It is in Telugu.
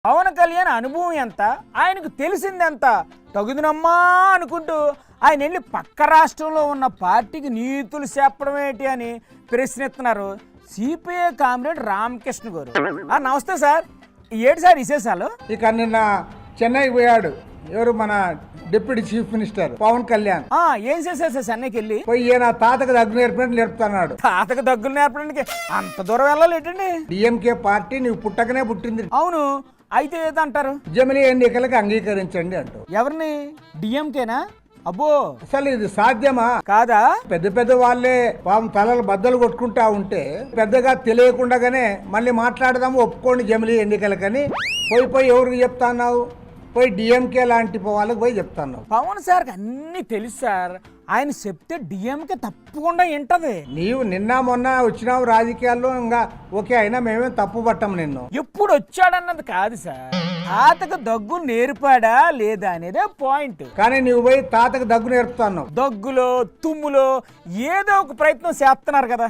పవన్ కళ్యాణ్ అనుభవం ఎంత, ఆయనకు తెలిసిందెంత, తగుదునమ్మా అనుకుంటూ ఆయన వెళ్ళి పక్క రాష్ట్రంలో ఉన్న పార్టీకి నీతులు చెప్పడం ఏంటి అని ప్రశ్నిస్తున్నారు సిపిఐ కామ్రేడ్ రామకృష్ణ గారు. నమస్తే సార్, ఏంటి సార్ విశేషాలు? ఇక నిన్న చెన్నై పోయాడు ఎవరు, మన deputy chief minister Pawan Kalyan. ఏం చేశారు సార్ చెన్నైకి వెళ్ళి? పోయి ఈయన తాతకు దగ్గు నేర్పినట్టు నేర్పుతున్నాడు. తాతకు దగ్గులు నేర్పడానికి అంత దూరం వెళ్ళాలేటండి? డిఎంకే పార్టీ నీవు పుట్టకనే పుట్టింది. అవును, అయితే ఏదంటారు? జమిలీ ఎన్నికలకు అంగీకరించండి అంటూ. ఎవరిని? డిఎంకేనా? అబ్బో, అసలు ఇది సాధ్యమా? కాదా? పెద్ద పెద్ద వాళ్ళే పాపం తలలు బద్దలు కొట్టుకుంటా ఉంటే పెద్దగా తెలియకుండానే మళ్ళీ మాట్లాడదాము ఒప్పుకోండి జమిలీ ఎన్నికలకని పోయి ఎవరికి చెప్తాన్నావు? పోయి డిఎంకే లాంటి వాళ్ళకి పోయి చెప్తాను. పవన్ సార్కి అన్ని తెలుసు సార్, ఆయన చెప్తే డిఎంకే తప్పకుండా వింటది. నీవు నిన్న మొన్న వచ్చినావు రాజకీయాల్లో, ఇంకా ఓకే అయినా మేమేం తప్పు పట్టం నిన్ను. ఎప్పుడు వచ్చాడన్నది కాదు సార్, తాతకు దగ్గు నేర్పాడా లేదా అనేదే పాయింట్. కానీ నువ్వు పోయి తాతకు దగ్గు నేర్పుతాను. దగ్గులో తుమ్ములో ఏదో ఒక ప్రయత్నం చేస్తున్నారు కదా.